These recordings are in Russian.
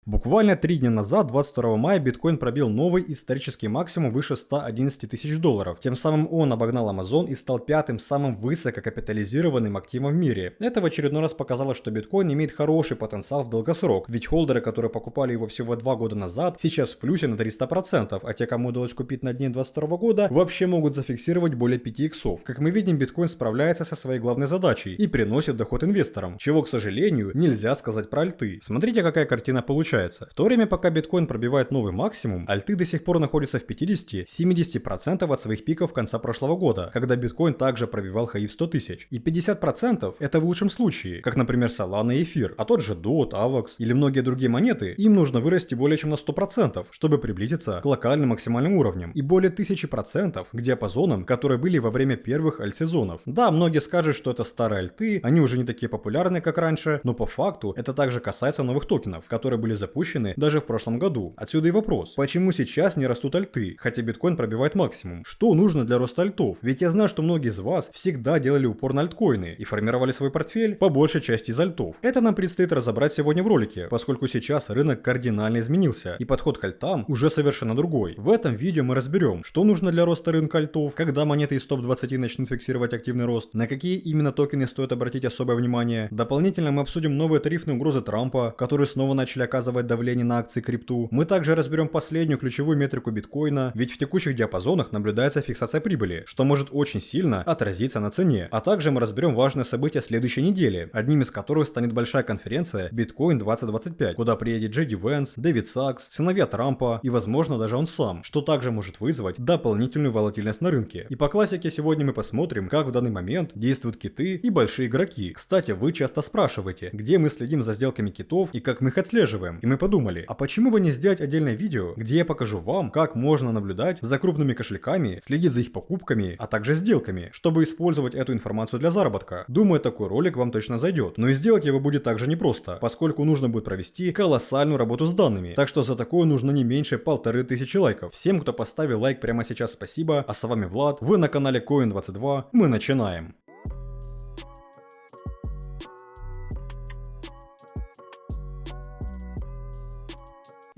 Буквально 3 дня назад, 22 мая, биткоин пробил новый исторический максимум выше 111 тысяч долларов. Тем самым он обогнал Amazon и стал пятым самым высококапитализированным активом в мире. Это в очередной раз показало, что биткоин имеет хороший потенциал в долгосрок, ведь холдеры, которые покупали его всего 2 года назад, сейчас в плюсе на 300%, а те, кому удалось купить на дне 22 года, вообще могут зафиксировать более 5 иксов. Как мы видим, биткоин справляется со своей главной задачей и приносит доход инвесторам, чего, к сожалению, нельзя сказать про альты. Смотрите, какая картина получается. В то время, пока биткоин пробивает новый максимум, альты до сих пор находятся в 50-70% от своих пиков конца прошлого года, когда биткоин также пробивал хаи в 100 тысяч. И 50% это в лучшем случае, как, например, Solana и эфир, а тот же DOT, AVAX или многие другие монеты, им нужно вырасти более чем на 100%, чтобы приблизиться к локальным максимальным уровням, и более 1000% к диапазонам, которые были во время первых альт-сезонов. Да, многие скажут, что это старые альты, они уже не такие популярны, как раньше, но по факту это также касается новых токенов, которые были запущены даже в прошлом году. Отсюда и вопрос, почему сейчас не растут альты, хотя биткоин пробивает максимум? Что нужно для роста альтов? Ведь я знаю, что многие из вас всегда делали упор на альткоины и формировали свой портфель по большей части из альтов. Это нам предстоит разобрать сегодня в ролике, поскольку сейчас рынок кардинально изменился и подход к альтам уже совершенно другой. В этом видео мы разберем, что нужно для роста рынка альтов, когда монеты из топ-20 начнут фиксировать активный рост, на какие именно токены стоит обратить особое внимание. Дополнительно мы обсудим новые тарифные угрозы Трампа, которые снова начали оказывать давление на акции крипту. Мы также разберем последнюю ключевую метрику биткоина, ведь в текущих диапазонах наблюдается фиксация прибыли, что может очень сильно отразиться на цене. А также мы разберем важные события следующей недели, одним из которых станет большая конференция Bitcoin 2025, куда приедет Джей Ди Венс, Дэвид Сакс, сыновья Трампа и, возможно, даже он сам, что также может вызвать дополнительную волатильность на рынке. И по классике сегодня мы посмотрим, как в данный момент действуют киты и большие игроки. Кстати, вы часто спрашиваете, где мы следим за сделками китов и как мы их отслеживаем. И мы подумали, а почему бы не сделать отдельное видео, где я покажу вам, как можно наблюдать за крупными кошельками, следить за их покупками, а также сделками, чтобы использовать эту информацию для заработка. Думаю, такой ролик вам точно зайдет. Но и сделать его будет также непросто, поскольку нужно будет провести колоссальную работу с данными. Так что за такое нужно не меньше 1500 лайков. Всем, кто поставил лайк прямо сейчас, спасибо. А с вами Влад, вы на канале Coin22. Мы начинаем.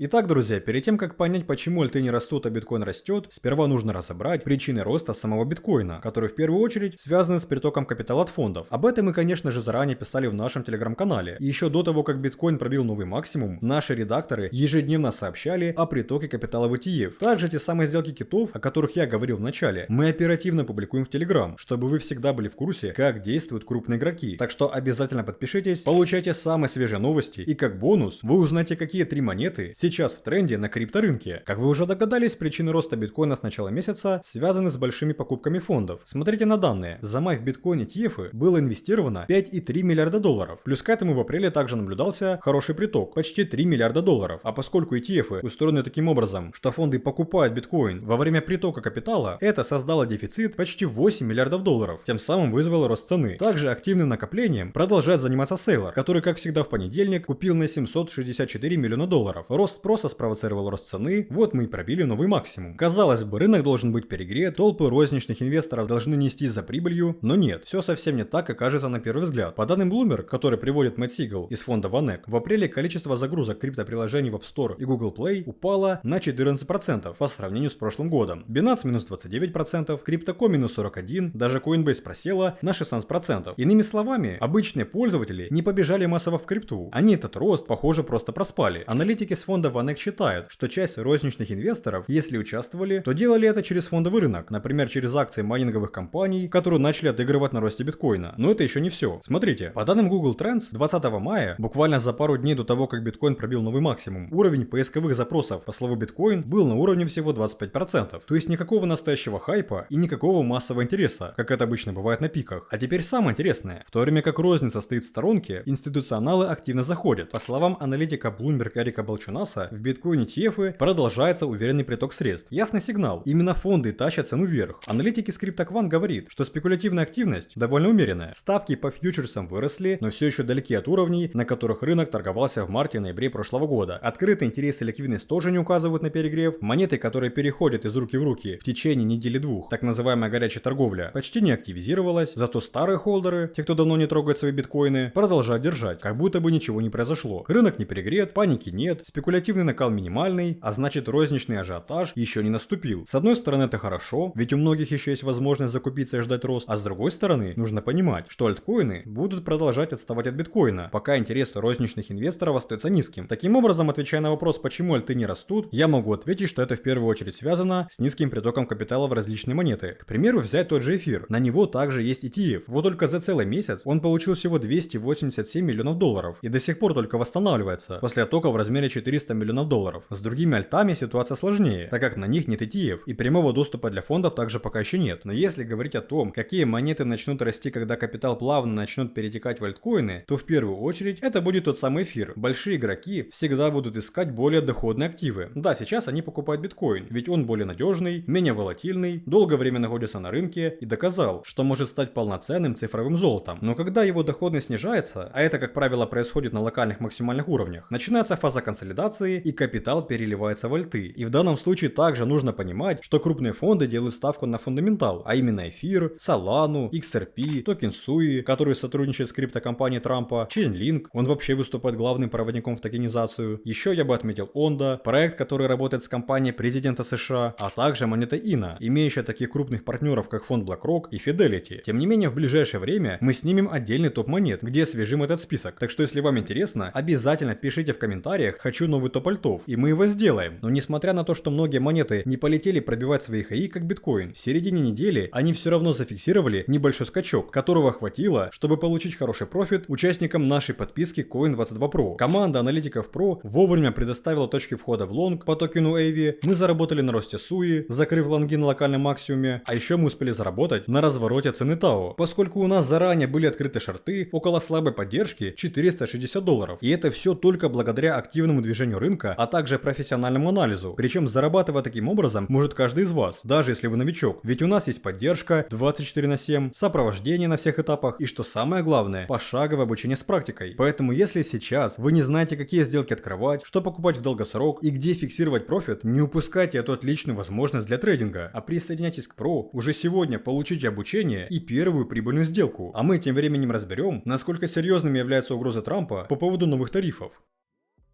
Итак, друзья, перед тем, как понять, почему альты не растут, а биткоин растет, сперва нужно разобрать причины роста самого биткоина, которые в первую очередь связаны с притоком капитала от фондов. Об этом мы, конечно же, заранее писали в нашем телеграм-канале. И еще до того, как биткоин пробил новый максимум, наши редакторы ежедневно сообщали о притоке капитала в ETF. Также те самые сделки китов, о которых я говорил в начале, мы оперативно публикуем в телеграм, чтобы вы всегда были в курсе, как действуют крупные игроки. Так что обязательно подпишитесь, получайте самые свежие новости, и как бонус вы узнаете, какие 3 монеты сейчас в тренде на крипторынке. Как вы уже догадались, причины роста биткоина с начала месяца связаны с большими покупками фондов. Смотрите на данные. За май в биткоин ETF было инвестировано 5,3 миллиарда долларов. Плюс к этому в апреле также наблюдался хороший приток, почти 3 миллиарда долларов. А поскольку ETF устроены таким образом, что фонды покупают биткоин во время притока капитала, это создало дефицит почти 8 миллиардов долларов, тем самым вызвало рост цены. Также активным накоплением продолжает заниматься Saylor, который, как всегда в понедельник, купил на 764 миллиона долларов. Рост спроса спровоцировал рост цены, вот мы и пробили новый максимум. Казалось бы, рынок должен быть перегрет, толпы розничных инвесторов должны нестись за прибылью, но нет, все совсем не так, как кажется на первый взгляд. По данным Bloomberg, который приводит Мэтт Сигал из фонда VanEck, в апреле количество загрузок криптоприложений в App Store и Google Play упало на 14% по сравнению с прошлым годом. Binance минус 29%, Crypto.com минус 41%, даже Coinbase просела на 16%. Иными словами, обычные пользователи не побежали массово в крипту, они этот рост, похоже, просто проспали. Аналитики с фонда VanEck считают, что часть розничных инвесторов, если участвовали, то делали это через фондовый рынок, например, через акции майнинговых компаний, которые начали отыгрывать на росте биткоина. Но это еще не все. Смотрите, по данным Google Trends, 20 мая, буквально за пару дней до того, как биткоин пробил новый максимум, уровень поисковых запросов по слову биткоин был на уровне всего 25%. То есть никакого настоящего хайпа и никакого массового интереса, как это обычно бывает на пиках. А теперь самое интересное. В то время как розница стоит в сторонке, институционалы активно заходят. По словам аналитика Bloomberg Эрика Балчунаса, масса, в биткоин ETF продолжается уверенный приток средств. Ясный сигнал. Именно фонды тащат цену вверх. Аналитик из CryptoQuant говорит, что спекулятивная активность довольно умеренная. Ставки по фьючерсам выросли, но все еще далеки от уровней, на которых рынок торговался в марте-ноябре прошлого года. Открытый интерес и ликвидность тоже не указывают на перегрев. Монеты, которые переходят из руки в руки в течение недели-двух, так называемая горячая торговля, почти не активизировалась, зато старые холдеры, те, кто давно не трогает свои биткоины, продолжают держать, как будто бы ничего не произошло. Рынок не перегрет, паники нет, спекулятивный накал минимальный, а значит розничный ажиотаж еще не наступил. С одной стороны это хорошо, ведь у многих еще есть возможность закупиться и ждать рост, а с другой стороны нужно понимать, что альткоины будут продолжать отставать от биткоина, пока интерес розничных инвесторов остается низким. Таким образом, отвечая на вопрос, почему альты не растут, я могу ответить, что это в первую очередь связано с низким притоком капитала в различные монеты. К примеру, взять тот же эфир, на него также есть ETF, вот только за целый месяц он получил всего 287 миллионов долларов и до сих пор только восстанавливается после оттока в размере 400 миллионов долларов. С другими альтами ситуация сложнее, так как на них нет ETF и прямого доступа для фондов также пока еще нет. Но если говорить о том, какие монеты начнут расти, когда капитал плавно начнет перетекать в альткоины, то в первую очередь это будет тот самый эфир. Большие игроки всегда будут искать более доходные активы. Да, сейчас они покупают биткоин, ведь он более надежный, менее волатильный, долгое время находится на рынке и доказал, что может стать полноценным цифровым золотом. Но когда его доходность снижается, а это как правило происходит на локальных максимальных уровнях, начинается фаза консолидации и капитал переливается в альты. И в данном случае также нужно понимать, что крупные фонды делают ставку на фундаментал, а именно эфир, Solana, XRP, токен SUI, который сотрудничает с криптокомпанией Трампа, Chainlink, он вообще выступает главным проводником в токенизацию. Еще я бы отметил Ondo, проект, который работает с компанией президента США, а также монета INA, имеющая таких крупных партнеров, как фонд BlackRock и Fidelity. Тем не менее, в ближайшее время мы снимем отдельный топ монет, где освежим этот список. Так что, если вам интересно, обязательно пишите в комментариях «Хочу новый топ альтов», и мы его сделаем. Но несмотря на то, что многие монеты не полетели пробивать свои хаи как биткоин, в середине недели они все равно зафиксировали небольшой скачок, которого хватило, чтобы получить хороший профит участникам нашей подписки Coin22 Pro. Команда аналитиков Pro вовремя предоставила точки входа в лонг по токену AVI, мы заработали на росте SUI, закрыв лонги на локальном максимуме, а еще мы успели заработать на развороте цены TAO, поскольку у нас заранее были открыты шорты около слабой поддержки $460. И это все только благодаря активному движению рынка, а также профессиональному анализу. Причем зарабатывать таким образом может каждый из вас, даже если вы новичок. Ведь у нас есть поддержка 24/7, сопровождение на всех этапах и, что самое главное, пошаговое обучение с практикой. Поэтому если сейчас вы не знаете, какие сделки открывать, что покупать в долгосрок и где фиксировать профит, не упускайте эту отличную возможность для трейдинга, а присоединяйтесь к Pro уже сегодня, получите обучение и первую прибыльную сделку. А мы тем временем разберем, насколько серьезными являются угрозы Трампа по поводу новых тарифов.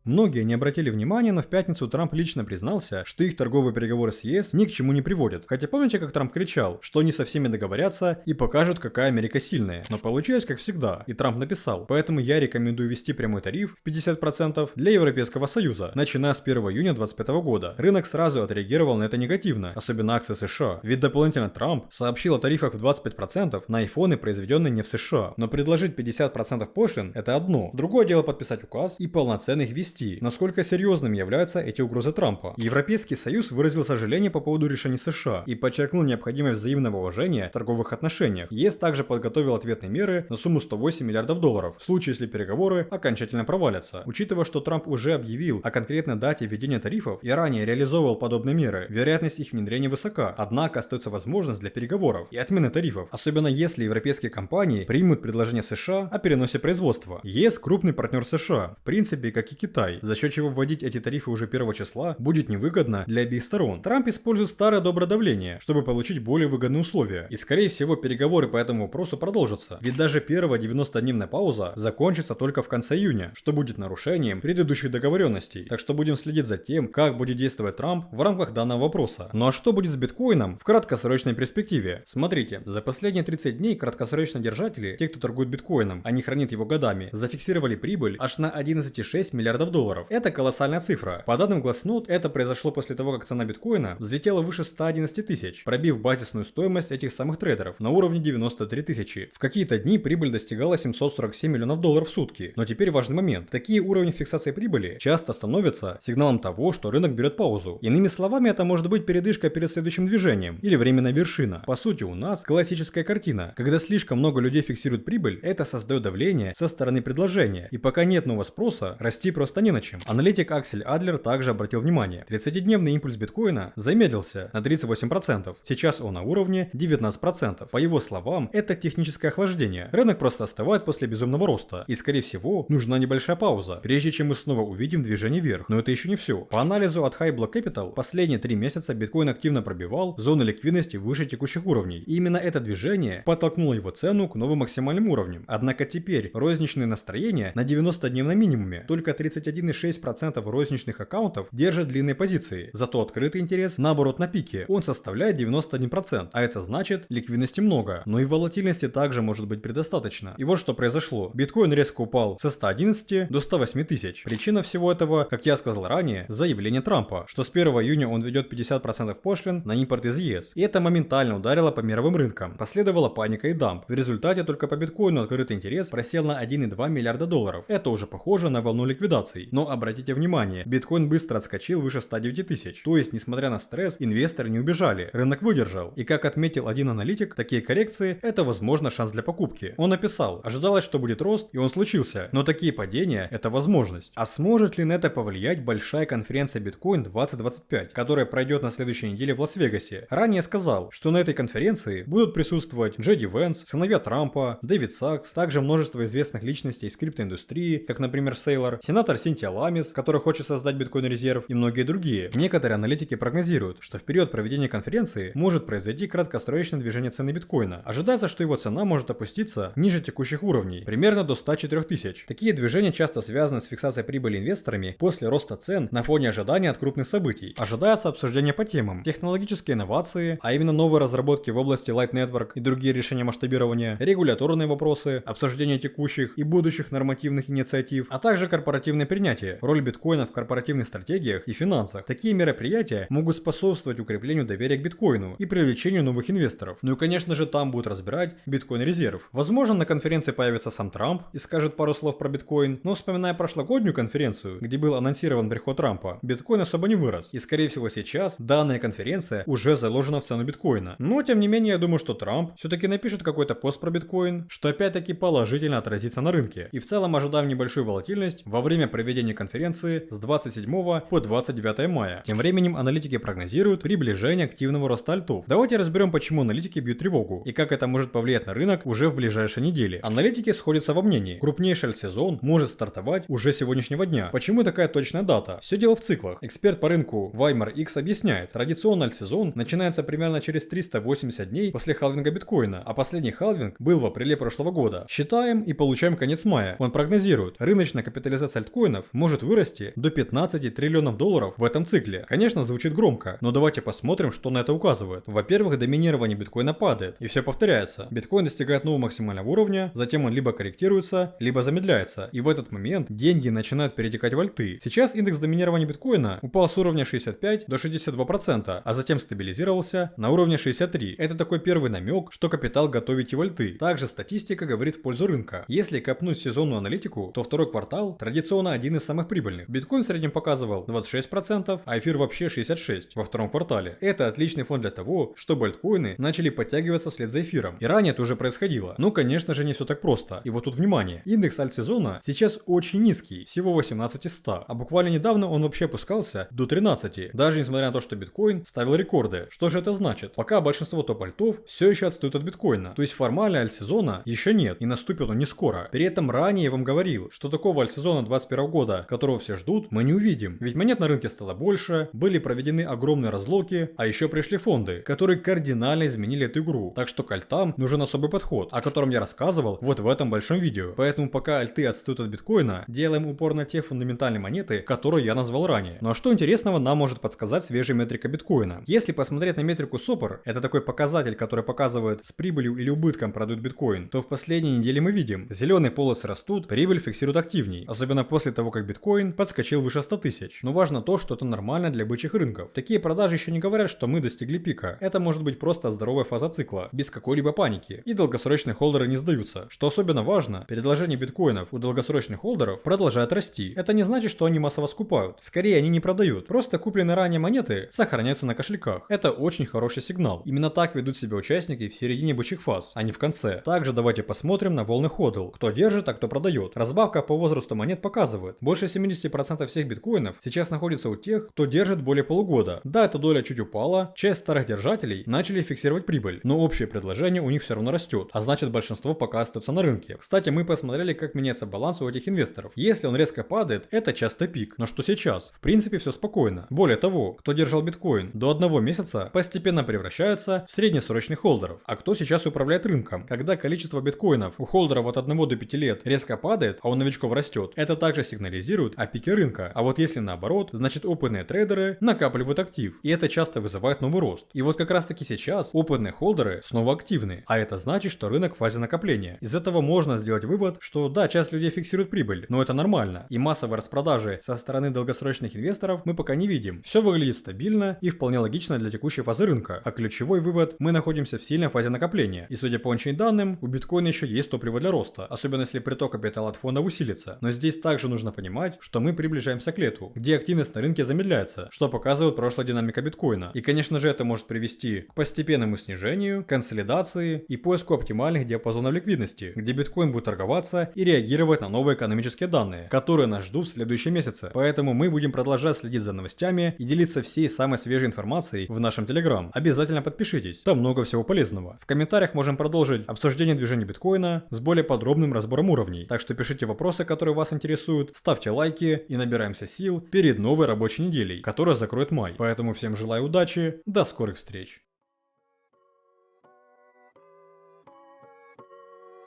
Многие не обратили внимания, но в пятницу Трамп лично признался, что их торговые переговоры с ЕС ни к чему не приводят. Хотя помните, как Трамп кричал, что они со всеми договорятся и покажут, какая Америка сильная. Но получилось как всегда, и Трамп написал: поэтому я рекомендую ввести прямой тариф в 50% для Европейского Союза, начиная с 1 июня 2025 года. Рынок сразу отреагировал на это негативно, особенно акции США. Ведь дополнительно Трамп сообщил о тарифах в 25% на айфоны, произведенные не в США. Но предложить 50% пошлин — это одно. Другое дело подписать указ и полноценно их ввести. Насколько серьезными являются эти угрозы Трампа. Европейский Союз выразил сожаление по поводу решений США и подчеркнул необходимость взаимного уважения в торговых отношениях. ЕС также подготовил ответные меры на сумму $108 миллиардов в случае, если переговоры окончательно провалятся. Учитывая, что Трамп уже объявил о конкретной дате введения тарифов и ранее реализовывал подобные меры, вероятность их внедрения высока, однако остается возможность для переговоров и отмены тарифов, особенно если европейские компании примут предложение США о переносе производства. ЕС крупный партнер США, в принципе, как и Китай, за счет чего вводить эти тарифы уже 1 числа будет невыгодно для обеих сторон. Трамп использует старое доброе давление, чтобы получить более выгодные условия. И скорее всего переговоры по этому вопросу продолжатся. Ведь даже первая 90-дневная пауза закончится только в конце июня, что будет нарушением предыдущих договоренностей. Так что будем следить за тем, как будет действовать Трамп в рамках данного вопроса. Ну а что будет с биткоином в краткосрочной перспективе? Смотрите, за последние 30 дней краткосрочные держатели, те, кто торгует биткоином, они хранят его годами, зафиксировали прибыль аж на 11,6 миллиардов долларов. Это колоссальная цифра. По данным Glassnode, это произошло после того, как цена биткоина взлетела выше 111 тысяч, пробив базисную стоимость этих самых трейдеров на уровне 93 тысячи. В какие-то дни прибыль достигала $747 миллионов в сутки. Но теперь важный момент. Такие уровни фиксации прибыли часто становятся сигналом того, что рынок берет паузу. Иными словами, это может быть передышка перед следующим движением или временная вершина. По сути, у нас классическая картина. Когда слишком много людей фиксируют прибыль, это создает давление со стороны предложения. И пока нет нового спроса, расти просто просто не на чем. Аналитик Аксель Адлер также обратил внимание, 30-дневный импульс биткоина замедлился на 38%. Сейчас он на уровне 19%. По его словам, это техническое охлаждение. Рынок просто остывает после безумного роста. И скорее всего, нужна небольшая пауза, прежде чем мы снова увидим движение вверх. Но это еще не все. По анализу от High Block Capital, последние 3 месяца биткоин активно пробивал зону ликвидности выше текущих уровней. И именно это движение подтолкнуло его цену к новым максимальным уровням. Однако теперь розничные настроения на 90-дневном минимуме. Только 31,6% розничных аккаунтов держат длинные позиции. Зато открытый интерес, наоборот, на пике. Он составляет 91%. А это значит, ликвидности много. Но и волатильности также может быть предостаточно. И вот что произошло. Биткоин резко упал со 111 до 108 тысяч. Причина всего этого, как я сказал ранее, заявление Трампа, что с 1 июня он введет 50% пошлин на импорт из ЕС. И это моментально ударило по мировым рынкам. Последовала паника и дамп. В результате только по биткоину открытый интерес просел на 1,2 миллиарда долларов. Это уже похоже на волну ликвидаций. Но обратите внимание, биткоин быстро отскочил выше 109 тысяч. То есть, несмотря на стресс, инвесторы не убежали. Рынок выдержал. И как отметил один аналитик, такие коррекции – это возможно шанс для покупки. Он написал, ожидалось, что будет рост, и он случился. Но такие падения – это возможность. А сможет ли на это повлиять большая конференция Bitcoin 2025, которая пройдет на следующей неделе в Лас-Вегасе? Ранее сказал, что на этой конференции будут присутствовать Джей Ди Венс, сыновья Трампа, Дэвид Сакс, также множество известных личностей из криптоиндустрии, как, например, Сейлор, сенатор Синтия Ламис, который хочет создать биткоин-резерв, и многие другие. Некоторые аналитики прогнозируют, что в период проведения конференции может произойти краткосрочное движение цены биткоина. Ожидается, что его цена может опуститься ниже текущих уровней, примерно до 104 тысяч. Такие движения часто связаны с фиксацией прибыли инвесторами после роста цен на фоне ожидания от крупных событий. Ожидается обсуждение по темам: технологические инновации, а именно новые разработки в области Light Network и другие решения масштабирования, регуляторные вопросы, обсуждение текущих и будущих нормативных инициатив, а также корпоративное принятие, роль биткоина в корпоративных стратегиях и финансах. Такие мероприятия могут способствовать укреплению доверия к биткоину и привлечению новых инвесторов. Ну и конечно же там будут разбирать биткоин-резерв. Возможно, на конференции появится сам Трамп и скажет пару слов про биткоин, но вспоминая прошлогоднюю конференцию, где был анонсирован приход Трампа, биткоин особо не вырос. И скорее всего сейчас данная конференция уже заложена в цену биткоина. Но тем не менее я думаю, что Трамп все-таки напишет какой-то пост про биткоин, что опять-таки положительно отразится на рынке. И в целом ожидаем небольшую волатильность во время проведения конференции с 27 по 29 мая. Тем временем аналитики прогнозируют приближение активного роста альтов. Давайте разберем, почему аналитики бьют тревогу и как это может повлиять на рынок уже в ближайшие недели. Аналитики сходятся во мнении. Крупнейший альт-сезон может стартовать уже сегодняшнего дня. Почему такая точная дата? Все дело в циклах. Эксперт по рынку Weimar X объясняет, традиционный альт-сезон начинается примерно через 380 дней после халвинга биткоина, а последний халвинг был в апреле прошлого года. Считаем и получаем конец мая. Он прогнозирует, рыночная капитализация альткоинов может вырасти до 15 триллионов долларов в этом цикле. Конечно, звучит громко, но давайте посмотрим, что на это указывает. Во-первых, доминирование биткоина падает, и все повторяется. Биткоин достигает нового максимального уровня, затем он либо корректируется, либо замедляется, и в этот момент деньги начинают перетекать в альты. Сейчас индекс доминирования биткоина упал с уровня 65 до 62%, а затем стабилизировался на уровне 63%. Это такой первый намек, что капитал готовит в альты. Также статистика говорит в пользу рынка. Если копнуть сезонную аналитику, то второй квартал традиционно один из самых прибыльных. Биткоин в среднем показывал 26%, а эфир вообще 66% во втором квартале. Это отличный фон для того, чтобы альткоины начали подтягиваться вслед за эфиром. И ранее это уже происходило. Но, конечно же, не все так просто. И вот тут внимание. Индекс альт-сезона сейчас очень низкий, всего 18 из 100. А буквально недавно он вообще опускался до 13. Даже несмотря на то, что биткоин ставил рекорды. Что же это значит? Пока большинство топ-альтов все еще отстают от биткоина. То есть формально альт-сезона еще нет, и наступит он не скоро. При этом ранее я вам говорил, что такого альт-сезона 2021 года, которого все ждут, мы не увидим. Ведь монет на рынке стало больше, были проведены огромные разлоки, а еще пришли фонды, которые кардинально изменили эту игру. Так что к альтам нужен особый подход, о котором я рассказывал вот в этом большом видео. Поэтому пока альты отстают от биткоина, делаем упор на те фундаментальные монеты, которые я назвал ранее. Ну а что интересного нам может подсказать свежая метрика биткоина? Если посмотреть на метрику SOPR, это такой показатель, который показывает, с прибылью или убытком продают биткоин, то в последние недели мы видим, зеленые полосы растут, прибыль фиксирует активней, особенно после того, как биткоин подскочил выше 100 тысяч. Но важно то, что это нормально для бычьих рынков. Такие продажи еще не говорят, что мы достигли пика. Это может быть просто здоровая фаза цикла, без какой-либо паники. И долгосрочные холдеры не сдаются. Что особенно важно, предложение биткоинов у долгосрочных холдеров продолжает расти. Это не значит, что они массово скупают. Скорее, они не продают. Просто купленные ранее монеты сохраняются на кошельках. Это очень хороший сигнал. Именно так ведут себя участники в середине бычьих фаз, а не в конце. Также давайте посмотрим на волны ходл. Кто держит, а кто продает. Разбавка по возрасту монет показывает, показывает. Больше 70% всех биткоинов сейчас находится у тех, кто держит более полугода. Да, эта доля чуть упала, часть старых держателей начали фиксировать прибыль, но общее предложение у них все равно растет, а значит большинство пока остается на рынке. Кстати, мы посмотрели, как меняется баланс у этих инвесторов. Если он резко падает, это часто пик. Но что сейчас? В принципе, все спокойно. Более того, кто держал биткоин до 1 месяца, постепенно превращаются в среднесрочных холдеров. А кто сейчас управляет рынком? Когда количество биткоинов у холдеров от 1 до 5 лет резко падает, а у новичков растет, это также сигнализирует о пике рынка. А вот если наоборот, значит опытные трейдеры накапливают актив. И это часто вызывает новый рост. И вот как раз таки сейчас опытные холдеры снова активны. А это значит, что рынок в фазе накопления. Из этого можно сделать вывод, что да, часть людей фиксирует прибыль, но это нормально. И массовой распродажи со стороны долгосрочных инвесторов мы пока не видим. Все выглядит стабильно и вполне логично для текущей фазы рынка. А ключевой вывод: мы находимся в сильной фазе накопления. И судя по данным, у биткоина еще есть топливо для роста, особенно если приток капитала от фондов усилится. Но здесь также нужно понимать, что мы приближаемся к лету, где активность на рынке замедляется, что показывает прошлая динамика биткоина. И конечно же это может привести к постепенному снижению, консолидации и поиску оптимальных диапазонов ликвидности, где биткоин будет торговаться и реагировать на новые экономические данные, которые нас ждут в следующие месяцы. Поэтому мы будем продолжать следить за новостями и делиться всей самой свежей информацией в нашем Telegram. Обязательно подпишитесь, там много всего полезного. В комментариях можем продолжить обсуждение движения биткоина с более подробным разбором уровней. Так что пишите вопросы, которые вас интересуют, ставьте лайки и набираемся сил перед новой рабочей неделей, которая закроет май. Поэтому всем желаю удачи, до скорых встреч.